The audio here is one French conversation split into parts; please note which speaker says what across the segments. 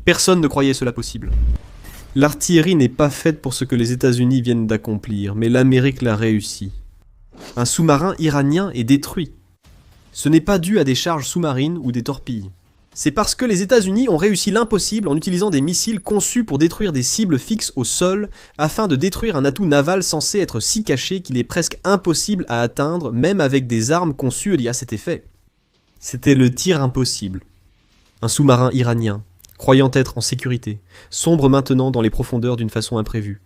Speaker 1: Personne ne croyait cela possible. L'artillerie n'est pas faite pour ce que les États-Unis viennent d'accomplir, mais l'Amérique l'a réussi. Un sous-marin iranien est détruit. Ce n'est pas dû à des charges sous-marines ou des torpilles. C'est parce que les États-Unis ont réussi l'impossible en utilisant des missiles conçus pour détruire des cibles fixes au sol, afin de détruire un atout naval censé être si caché qu'il est presque impossible à atteindre, même avec des armes conçues liées à cet effet. C'était le tir impossible. Un sous-marin iranien, croyant être en sécurité, sombre maintenant dans les profondeurs d'une façon imprévue.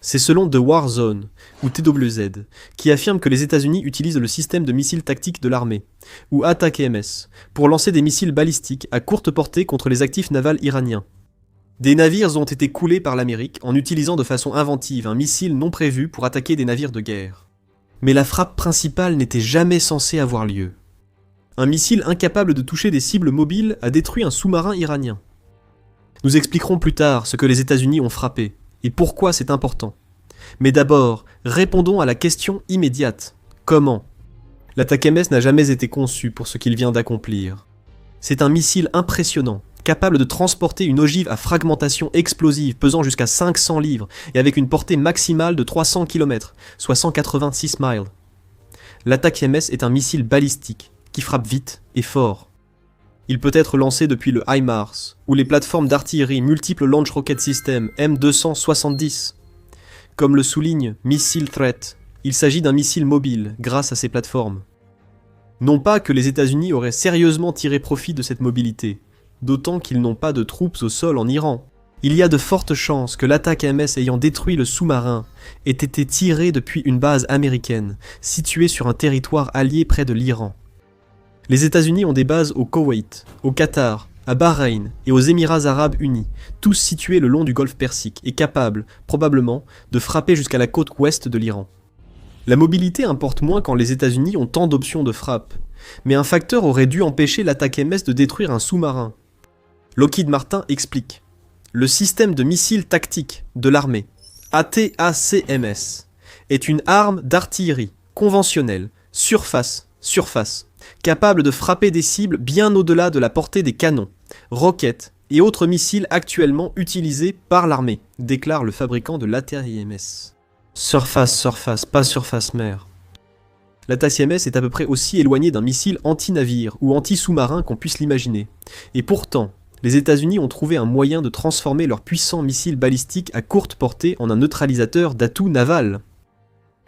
Speaker 1: C'est selon The War Zone, ou TWZ, qui affirme que les États-Unis utilisent le système de missiles tactiques de l'armée, ou ATACMS, pour lancer des missiles balistiques à courte portée contre les actifs navals iraniens. Des navires ont été coulés par l'Amérique en utilisant de façon inventive un missile non prévu pour attaquer des navires de guerre. Mais la frappe principale n'était jamais censée avoir lieu. Un missile incapable de toucher des cibles mobiles a détruit un sous-marin iranien. Nous expliquerons plus tard ce que les États-Unis ont frappé, et pourquoi c'est important. Mais d'abord, répondons à la question immédiate. Comment ? L'ATACMS n'a jamais été conçu pour ce qu'il vient d'accomplir. C'est un missile impressionnant, capable de transporter une ogive à fragmentation explosive pesant jusqu'à 500 livres et avec une portée maximale de 300 km, soit 186 miles. L'ATACMS est un missile balistique qui frappe vite et fort. Il peut être lancé depuis le HIMARS, ou les plateformes d'artillerie Multiple Launch Rocket System M270. Comme le souligne Missile Threat, il s'agit d'un missile mobile grâce à ces plateformes. Non pas que les États-Unis auraient sérieusement tiré profit de cette mobilité, d'autant qu'ils n'ont pas de troupes au sol en Iran. Il y a de fortes chances que l'ATACMS ayant détruit le sous-marin ait été tirée depuis une base américaine, située sur un territoire allié près de l'Iran. Les États-Unis ont des bases au Koweït, au Qatar, à Bahreïn et aux Émirats arabes unis, tous situés le long du golfe Persique et capables, probablement, de frapper jusqu'à la côte ouest de l'Iran. La mobilité importe moins quand les États-Unis ont tant d'options de frappe, mais un facteur aurait dû empêcher l'ATACMS de détruire un sous-marin. Lockheed Martin explique. Le système de missiles tactiques de l'armée, ATACMS, est une arme d'artillerie conventionnelle, surface, capable de frapper des cibles bien au-delà de la portée des canons, roquettes et autres missiles actuellement utilisés par l'armée, déclare le fabricant de l'ATACMS. Surface, pas surface-mer. L'ATACMS est à peu près aussi éloigné d'un missile anti-navire ou anti-sous-marin qu'on puisse l'imaginer. Et pourtant, les États-Unis ont trouvé un moyen de transformer leur puissant missile balistique à courte portée en un neutralisateur d'atout naval.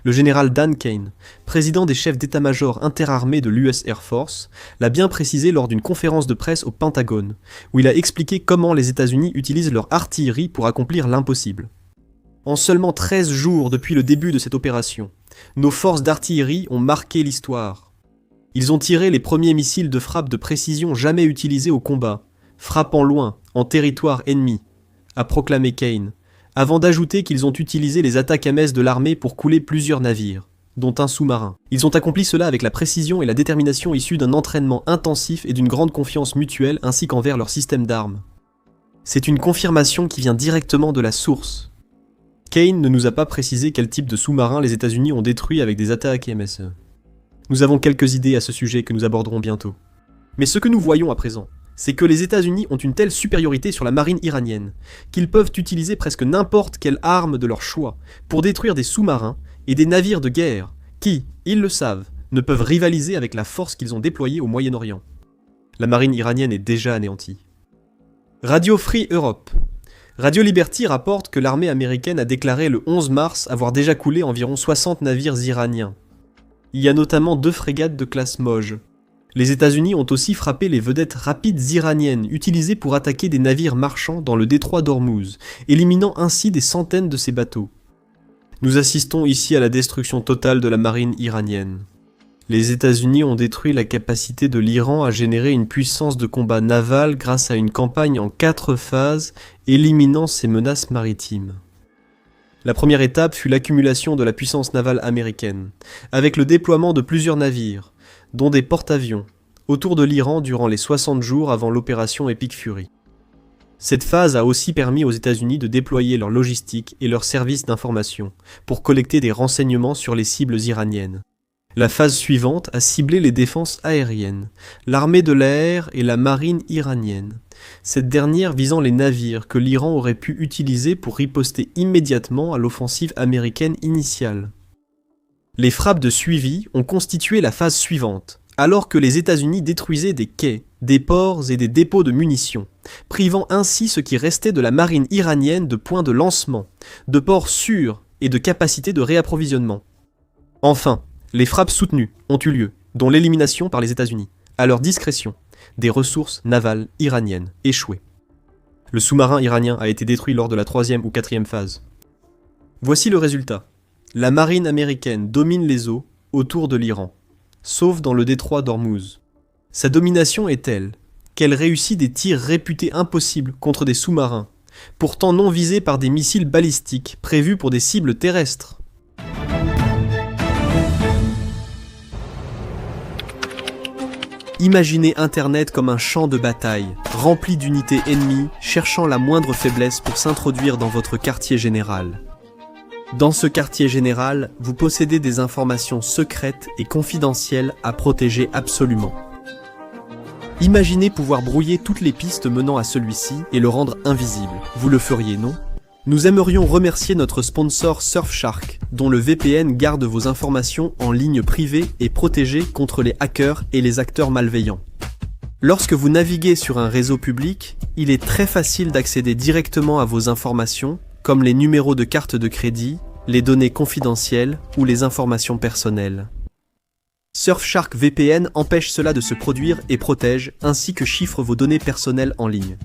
Speaker 1: Le général Dan Kane, président des chefs d'état-major interarmés de l'US Air Force, l'a bien précisé lors d'une conférence de presse au Pentagone, où il a expliqué comment les États-Unis utilisent leur artillerie pour accomplir l'impossible. En seulement 13 jours depuis le début de cette opération, nos forces d'artillerie ont marqué l'histoire. Ils ont tiré les premiers missiles de frappe de précision jamais utilisés au combat, frappant loin, en territoire ennemi, a proclamé Kane, avant d'ajouter qu'ils ont utilisé les ATACMS de l'armée pour couler plusieurs navires, dont un sous-marin. Ils ont accompli cela avec la précision et la détermination issues d'un entraînement intensif et d'une grande confiance mutuelle ainsi qu'envers leur système d'armes. C'est une confirmation qui vient directement de la source. Kane ne nous a pas précisé quel type de sous-marin les États-Unis ont détruit avec des ATACMS. Nous avons quelques idées à ce sujet que nous aborderons bientôt. Mais ce que nous voyons à présent, c'est que les États-Unis ont une telle supériorité sur la marine iranienne qu'ils peuvent utiliser presque n'importe quelle arme de leur choix pour détruire des sous-marins et des navires de guerre qui, ils le savent, ne peuvent rivaliser avec la force qu'ils ont déployée au Moyen-Orient. La marine iranienne est déjà anéantie. Radio Free Europe. Radio Liberty rapporte que l'armée américaine a déclaré le 11 mars avoir déjà coulé environ 60 navires iraniens. Il y a notamment 2 frégates de classe Moj. Les États-Unis ont aussi frappé les vedettes rapides iraniennes utilisées pour attaquer des navires marchands dans le détroit d'Ormuz, éliminant ainsi des centaines de ces bateaux. Nous assistons ici à la destruction totale de la marine iranienne. Les États-Unis ont détruit la capacité de l'Iran à générer une puissance de combat naval grâce à une campagne en 4 phases, éliminant ses menaces maritimes. La première étape fut l'accumulation de la puissance navale américaine, avec le déploiement de plusieurs navires, dont des porte-avions, autour de l'Iran durant les 60 jours avant l'opération Epic Fury. Cette phase a aussi permis aux États-Unis de déployer leur logistique et leurs services d'information pour collecter des renseignements sur les cibles iraniennes. La phase suivante a ciblé les défenses aériennes, l'armée de l'air et la marine iranienne, cette dernière visant les navires que l'Iran aurait pu utiliser pour riposter immédiatement à l'offensive américaine initiale. Les frappes de suivi ont constitué la phase suivante, alors que les États-Unis détruisaient des quais, des ports et des dépôts de munitions, privant ainsi ce qui restait de la marine iranienne de points de lancement, de ports sûrs et de capacités de réapprovisionnement. Enfin, les frappes soutenues ont eu lieu, dont l'élimination par les États-Unis, à leur discrétion, des ressources navales iraniennes échouées. Le sous-marin iranien a été détruit lors de la 3e ou 4e phase. Voici le résultat. La marine américaine domine les eaux autour de l'Iran, sauf dans le détroit d'Ormuz. Sa domination est telle qu'elle réussit des tirs réputés impossibles contre des sous-marins, pourtant non visés par des missiles balistiques prévus pour des cibles terrestres. Imaginez Internet comme un champ de bataille, rempli d'unités ennemies cherchant la moindre faiblesse pour s'introduire dans votre quartier général. Dans ce quartier général, vous possédez des informations secrètes et confidentielles à protéger absolument. Imaginez pouvoir brouiller toutes les pistes menant à celui-ci et le rendre invisible. Vous le feriez, non ? Nous aimerions remercier notre sponsor Surfshark, dont le VPN garde vos informations en ligne privée et protégée contre les hackers et les acteurs malveillants. Lorsque vous naviguez sur un réseau public, il est très facile d'accéder directement à vos informations, comme les numéros de carte de crédit, les données confidentielles ou les informations personnelles. Surfshark VPN empêche cela de se produire et protège, ainsi que chiffre vos données personnelles en ligne.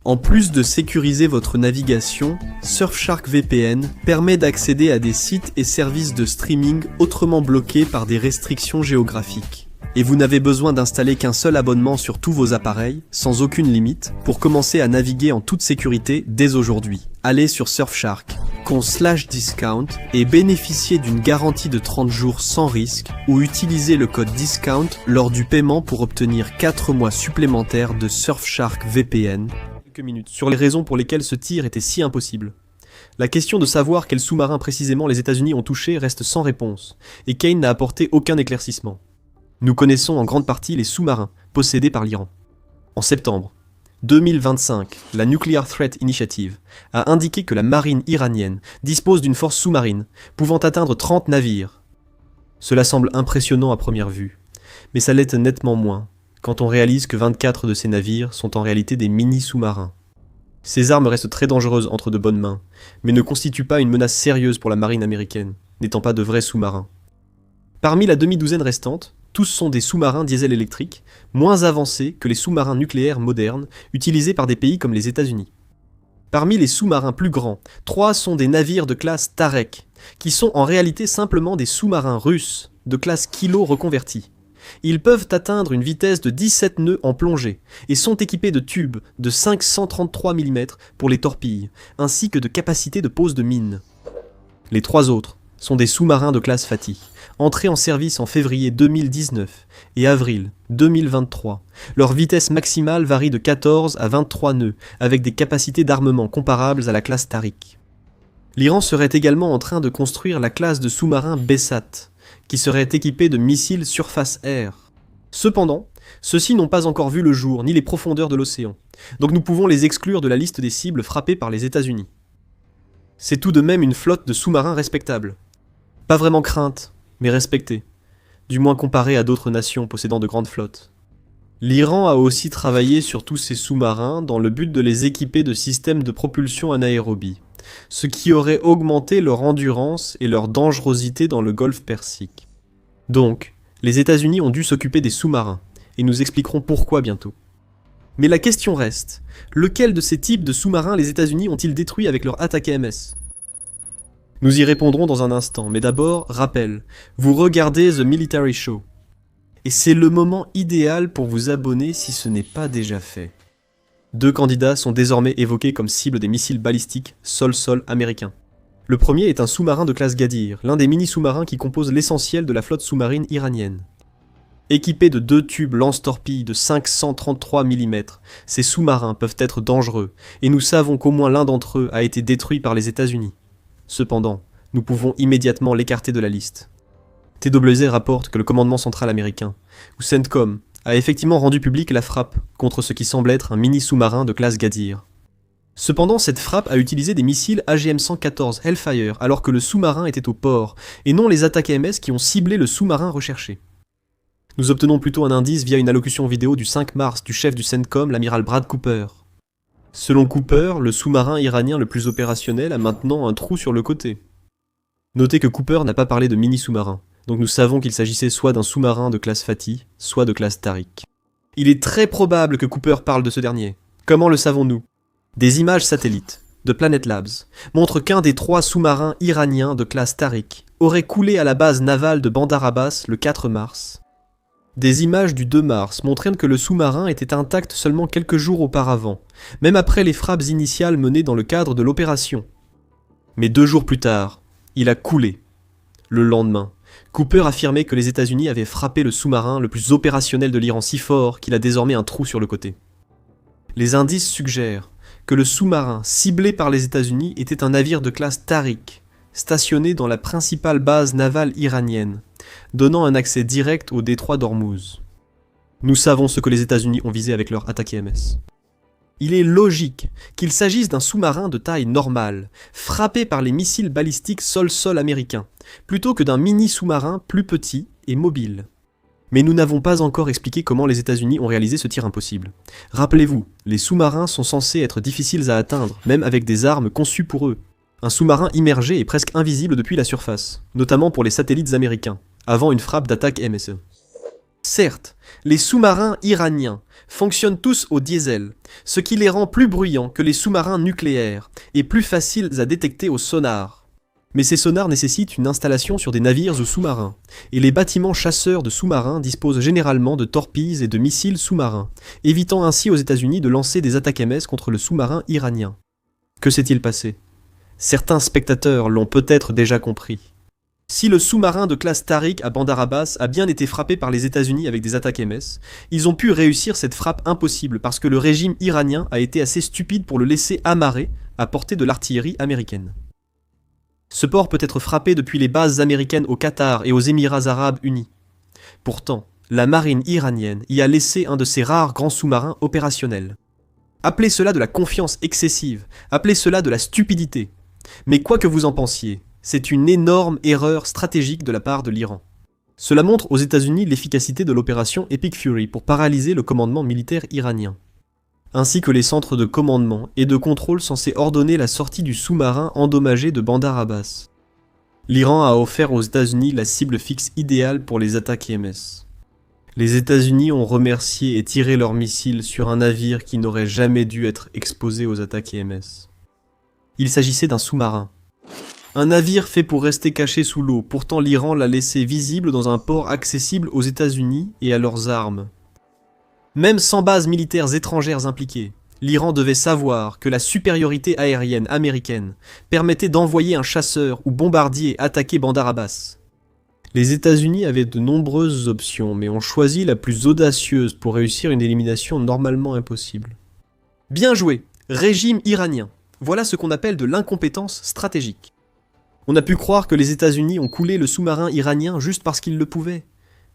Speaker 1: En plus de sécuriser votre navigation, Surfshark VPN permet d'accéder à des sites et services de streaming autrement bloqués par des restrictions géographiques. Et vous n'avez besoin d'installer qu'un seul abonnement sur tous vos appareils, sans aucune limite, pour commencer à naviguer en toute sécurité dès aujourd'hui. Allez sur Surfshark.com/discount et bénéficiez d'une garantie de 30 jours sans risque ou utilisez le code DISCOUNT lors du paiement pour obtenir 4 mois supplémentaires de Surfshark VPN. Quelques minutes sur les raisons pour lesquelles ce tir était si impossible. La question de savoir quel sous-marin précisément les États-Unis ont touché reste sans réponse, et Kane n'a apporté aucun éclaircissement. Nous connaissons en grande partie les sous-marins possédés par l'Iran. En septembre 2025, la Nuclear Threat Initiative a indiqué que la marine iranienne dispose d'une force sous-marine pouvant atteindre 30 navires. Cela semble impressionnant à première vue, mais ça l'est nettement moins quand on réalise que 24 de ces navires sont en réalité des mini-sous-marins. Ces armes restent très dangereuses entre de bonnes mains, mais ne constituent pas une menace sérieuse pour la marine américaine, n'étant pas de vrais sous-marins. Parmi la demi-douzaine restante, tous sont des sous-marins diesel électriques, moins avancés que les sous-marins nucléaires modernes utilisés par des pays comme les États-Unis. Parmi les sous-marins plus grands, 3 sont des navires de classe Tarek, qui sont en réalité simplement des sous-marins russes de classe Kilo reconvertis. Ils peuvent atteindre une vitesse de 17 nœuds en plongée et sont équipés de tubes de 533 mm pour les torpilles, ainsi que de capacités de pose de mines. Les 3 autres sont des sous-marins de classe Fatih, entrés en service en février 2019 et avril 2023. Leur vitesse maximale varie de 14 à 23 nœuds, avec des capacités d'armement comparables à la classe Tariq. L'Iran serait également en train de construire la classe de sous-marins Bessat, qui serait équipée de missiles surface-air. Cependant, ceux-ci n'ont pas encore vu le jour, ni les profondeurs de l'océan, donc nous pouvons les exclure de la liste des cibles frappées par les États-Unis. C'est tout de même une flotte de sous-marins respectable. Pas vraiment crainte, mais respectée, du moins comparée à d'autres nations possédant de grandes flottes. L'Iran a aussi travaillé sur tous ces sous-marins dans le but de les équiper de systèmes de propulsion anaérobie, ce qui aurait augmenté leur endurance et leur dangerosité dans le golfe Persique. Donc, les États-Unis ont dû s'occuper des sous-marins, et nous expliquerons pourquoi bientôt. Mais la question reste, lequel de ces types de sous-marins les États-Unis ont-ils détruit avec leur attaque AMS ? Nous y répondrons dans un instant, mais d'abord, rappel, vous regardez The Military Show. Et c'est le moment idéal pour vous abonner si ce n'est pas déjà fait. 2 candidats sont désormais évoqués comme cible des missiles balistiques sol-sol américains. Le premier est un sous-marin de classe Ghadir, l'un des mini-sous-marins qui composent l'essentiel de la flotte sous-marine iranienne. Équipés de 2 tubes lance-torpilles de 533 mm, ces sous-marins peuvent être dangereux, et nous savons qu'au moins l'un d'entre eux a été détruit par les États-Unis. Cependant, nous pouvons immédiatement l'écarter de la liste. TWZ rapporte que le commandement central américain, ou CENTCOM, a effectivement rendu publique la frappe contre ce qui semble être un mini-sous-marin de classe Ghadir. Cependant, cette frappe a utilisé des missiles AGM-114 Hellfire alors que le sous-marin était au port, et non les attaques MS qui ont ciblé le sous-marin recherché. Nous obtenons plutôt un indice via une allocution vidéo du 5 mars du chef du CENTCOM, l'amiral Brad Cooper. Selon Cooper, le sous-marin iranien le plus opérationnel a maintenant un trou sur le côté. Notez que Cooper n'a pas parlé de mini-sous-marin, donc nous savons qu'il s'agissait soit d'un sous-marin de classe Fatih, soit de classe Tariq. Il est très probable que Cooper parle de ce dernier. Comment le savons-nous ? Des images satellites, de Planet Labs, montrent qu'un des 3 sous-marins iraniens de classe Tariq aurait coulé à la base navale de Bandar Abbas le 4 mars. Des images du 2 mars montraient que le sous-marin était intact seulement quelques jours auparavant, même après les frappes initiales menées dans le cadre de l'opération. Mais 2 jours plus tard, il a coulé. Le lendemain, Cooper affirmait que les États-Unis avaient frappé le sous-marin le plus opérationnel de l'Iran si fort qu'il a désormais un trou sur le côté. Les indices suggèrent que le sous-marin ciblé par les États-Unis était un navire de classe Tariq, stationné dans la principale base navale iranienne, donnant un accès direct au détroit d'Ormuz. Nous savons ce que les États-Unis ont visé avec leur attaque MS. Il est logique qu'il s'agisse d'un sous-marin de taille normale, frappé par les missiles balistiques sol-sol américains, plutôt que d'un mini-sous-marin plus petit et mobile. Mais nous n'avons pas encore expliqué comment les États-Unis ont réalisé ce tir impossible. Rappelez-vous, les sous-marins sont censés être difficiles à atteindre, même avec des armes conçues pour eux. Un sous-marin immergé est presque invisible depuis la surface, notamment pour les satellites américains, avant une frappe d'attaque MSE. Certes, les sous-marins iraniens fonctionnent tous au diesel, ce qui les rend plus bruyants que les sous-marins nucléaires et plus faciles à détecter au sonar. Mais ces sonars nécessitent une installation sur des navires ou sous-marins, et les bâtiments chasseurs de sous-marins disposent généralement de torpilles et de missiles sous-marins, évitant ainsi aux États-Unis de lancer des attaques MS contre le sous-marin iranien. Que s'est-il passé ? Certains spectateurs l'ont peut-être déjà compris. Si le sous-marin de classe Tariq à Bandar Abbas a bien été frappé par les États-Unis avec des attaques MS, ils ont pu réussir cette frappe impossible parce que le régime iranien a été assez stupide pour le laisser amarré à portée de l'artillerie américaine. Ce port peut être frappé depuis les bases américaines au Qatar et aux Émirats arabes unis. Pourtant, la marine iranienne y a laissé un de ses rares grands sous-marins opérationnels. Appelez cela de la confiance excessive, appelez cela de la stupidité. Mais quoi que vous en pensiez, c'est une énorme erreur stratégique de la part de l'Iran. Cela montre aux États-Unis l'efficacité de l'opération Epic Fury pour paralyser le commandement militaire iranien, ainsi que les centres de commandement et de contrôle censés ordonner la sortie du sous-marin endommagé de Bandar Abbas. L'Iran a offert aux États-Unis la cible fixe idéale pour les attaques MS. Les États-Unis ont remercié et tiré leurs missiles sur un navire qui n'aurait jamais dû être exposé aux attaques MS. Il s'agissait d'un sous-marin. Un navire fait pour rester caché sous l'eau, pourtant l'Iran l'a laissé visible dans un port accessible aux États-Unis et à leurs armes. Même sans bases militaires étrangères impliquées, l'Iran devait savoir que la supériorité aérienne américaine permettait d'envoyer un chasseur ou bombardier attaquer Bandar Abbas. Les États-Unis avaient de nombreuses options, mais ont choisi la plus audacieuse pour réussir une élimination normalement impossible. Bien joué, régime iranien. Voilà ce qu'on appelle de l'incompétence stratégique. On a pu croire que les États-Unis ont coulé le sous-marin iranien juste parce qu'ils le pouvaient.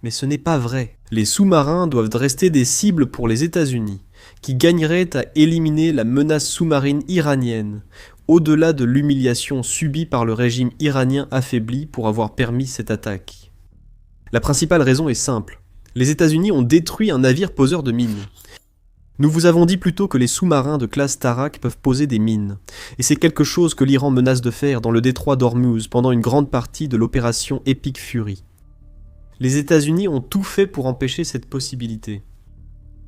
Speaker 1: Mais ce n'est pas vrai. Les sous-marins doivent rester des cibles pour les États-Unis, qui gagneraient à éliminer la menace sous-marine iranienne, au-delà de l'humiliation subie par le régime iranien affaibli pour avoir permis cette attaque. La principale raison est simple. Les États-Unis ont détruit un navire poseur de mines. Nous vous avons dit plus tôt que les sous-marins de classe Tarak peuvent poser des mines, et c'est quelque chose que l'Iran menace de faire dans le détroit d'Ormuz pendant une grande partie de l'opération Epic Fury. Les États-Unis ont tout fait pour empêcher cette possibilité.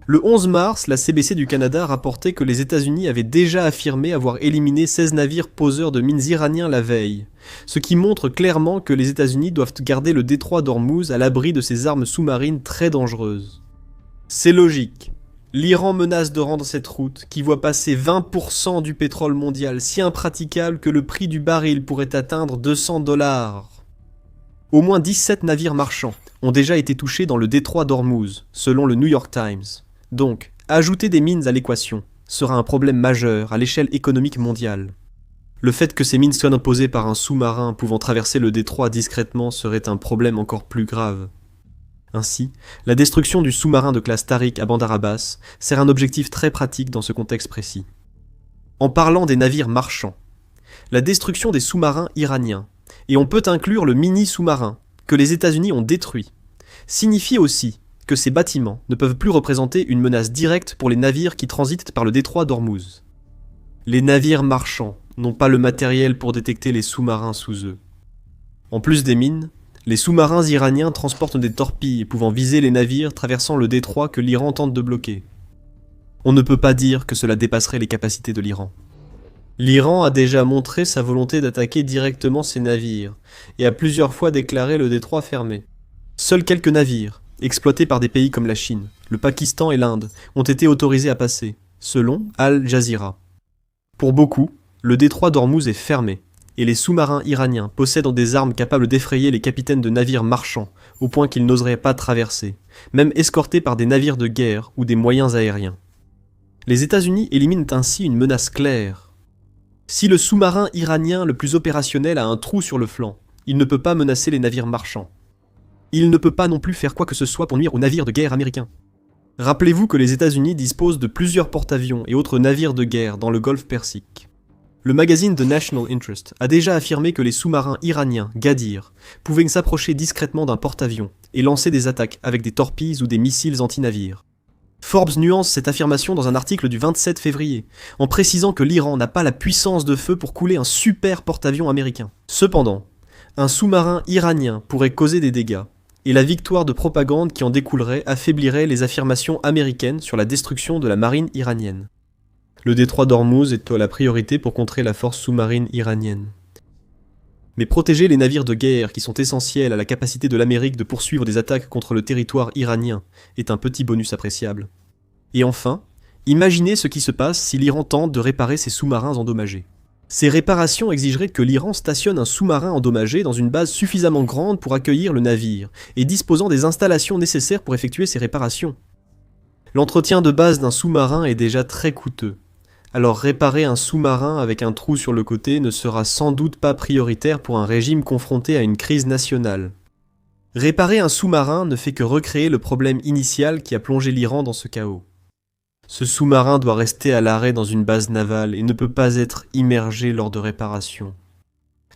Speaker 1: Le 11 mars, la CBC du Canada rapportait que les États-Unis avaient déjà affirmé avoir éliminé 16 navires poseurs de mines iraniens la veille, ce qui montre clairement que les États-Unis doivent garder le détroit d'Ormuz à l'abri de ces armes sous-marines très dangereuses. C'est logique. L'Iran menace de rendre cette route, qui voit passer 20% du pétrole mondial, si impraticable que le prix du baril pourrait atteindre $200. Au moins 17 navires marchands ont déjà été touchés dans le détroit d'Ormuz, selon le New York Times. Donc, ajouter des mines à l'équation sera un problème majeur à l'échelle économique mondiale. Le fait que ces mines soient posées par un sous-marin pouvant traverser le détroit discrètement serait un problème encore plus grave. Ainsi, la destruction du sous-marin de classe Tariq à Bandar Abbas sert un objectif très pratique dans ce contexte précis. En parlant des navires marchands, la destruction des sous-marins iraniens, et on peut inclure le mini-sous-marin que les États-Unis ont détruit, signifie aussi que ces bâtiments ne peuvent plus représenter une menace directe pour les navires qui transitent par le détroit d'Ormuz. Les navires marchands n'ont pas le matériel pour détecter les sous-marins sous eux. En plus des mines, les sous-marins iraniens transportent des torpilles pouvant viser les navires traversant le détroit que l'Iran tente de bloquer. On ne peut pas dire que cela dépasserait les capacités de l'Iran. L'Iran a déjà montré sa volonté d'attaquer directement ces navires et a plusieurs fois déclaré le détroit fermé. Seuls quelques navires, exploités par des pays comme la Chine, le Pakistan et l'Inde, ont été autorisés à passer, selon Al Jazeera. Pour beaucoup, le détroit d'Ormuz est fermé, et les sous-marins iraniens possèdent des armes capables d'effrayer les capitaines de navires marchands, au point qu'ils n'oseraient pas traverser, même escortés par des navires de guerre ou des moyens aériens. Les États-Unis éliminent ainsi une menace claire. Si le sous-marin iranien le plus opérationnel a un trou sur le flanc, il ne peut pas menacer les navires marchands. Il ne peut pas non plus faire quoi que ce soit pour nuire aux navires de guerre américains. Rappelez-vous que les États-Unis disposent de plusieurs porte-avions et autres navires de guerre dans le golfe Persique. Le magazine The National Interest a déjà affirmé que les sous-marins iraniens, Ghadir, pouvaient s'approcher discrètement d'un porte-avions et lancer des attaques avec des torpilles ou des missiles anti-navires. Forbes nuance cette affirmation dans un article du 27 février, en précisant que l'Iran n'a pas la puissance de feu pour couler un super porte-avions américain. Cependant, un sous-marin iranien pourrait causer des dégâts, et la victoire de propagande qui en découlerait affaiblirait les affirmations américaines sur la destruction de la marine iranienne. Le détroit d'Ormuz est la priorité pour contrer la force sous-marine iranienne. Mais protéger les navires de guerre qui sont essentiels à la capacité de l'Amérique de poursuivre des attaques contre le territoire iranien est un petit bonus appréciable. Et enfin, imaginez ce qui se passe si l'Iran tente de réparer ses sous-marins endommagés. Ces réparations exigeraient que l'Iran stationne un sous-marin endommagé dans une base suffisamment grande pour accueillir le navire et disposant des installations nécessaires pour effectuer ces réparations. L'entretien de base d'un sous-marin est déjà très coûteux. Alors réparer un sous-marin avec un trou sur le côté ne sera sans doute pas prioritaire pour un régime confronté à une crise nationale. Réparer un sous-marin ne fait que recréer le problème initial qui a plongé l'Iran dans ce chaos. Ce sous-marin doit rester à l'arrêt dans une base navale et ne peut pas être immergé lors de réparations.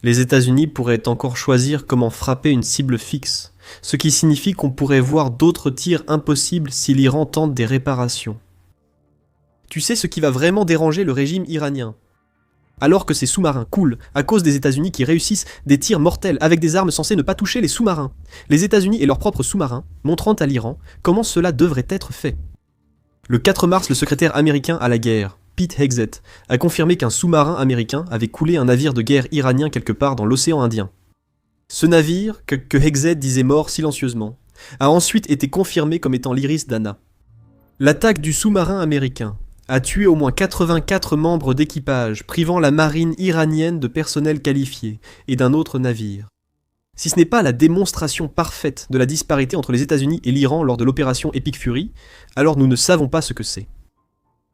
Speaker 1: Les États-Unis pourraient encore choisir comment frapper une cible fixe, ce qui signifie qu'on pourrait voir d'autres tirs impossibles si l'Iran tente des réparations. Tu sais ce qui va vraiment déranger le régime iranien? Alors que ces sous-marins coulent à cause des États-Unis qui réussissent des tirs mortels avec des armes censées ne pas toucher les sous-marins, les États-Unis et leurs propres sous-marins montrant à l'Iran comment cela devrait être fait. Le 4 mars, le secrétaire américain à la guerre, Pete Hegseth, a confirmé qu'un sous-marin américain avait coulé un navire de guerre iranien quelque part dans l'océan Indien. Ce navire, que Hegseth disait mort silencieusement, a ensuite été confirmé comme étant l'Iris Dana. L'attaque du sous-marin américain a tué au moins 84 membres d'équipage, privant la marine iranienne de personnel qualifié et d'un autre navire. Si ce n'est pas la démonstration parfaite de la disparité entre les États-Unis et l'Iran lors de l'opération Epic Fury, alors nous ne savons pas ce que c'est.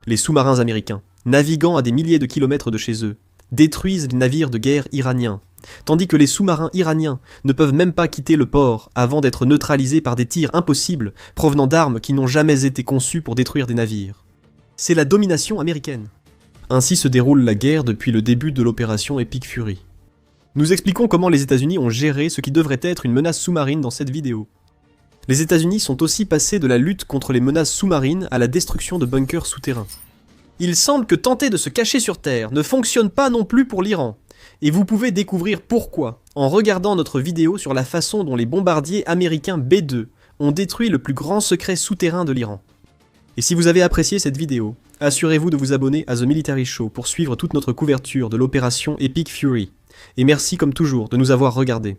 Speaker 1: Les sous-marins américains, naviguant à des milliers de kilomètres de chez eux, détruisent les navires de guerre iraniens, tandis que les sous-marins iraniens ne peuvent même pas quitter le port avant d'être neutralisés par des tirs impossibles provenant d'armes qui n'ont jamais été conçues pour détruire des navires. C'est la domination américaine. Ainsi se déroule la guerre depuis le début de l'opération Epic Fury. Nous expliquons comment les États-Unis ont géré ce qui devrait être une menace sous-marine dans cette vidéo. Les États-Unis sont aussi passés de la lutte contre les menaces sous-marines à la destruction de bunkers souterrains. Il semble que tenter de se cacher sur Terre ne fonctionne pas non plus pour l'Iran, et vous pouvez découvrir pourquoi en regardant notre vidéo sur la façon dont les bombardiers américains B-2 ont détruit le plus grand secret souterrain de l'Iran. Et si vous avez apprécié cette vidéo, assurez-vous de vous abonner à The Military Show pour suivre toute notre couverture de l'opération Epic Fury. Et merci comme toujours de nous avoir regardés.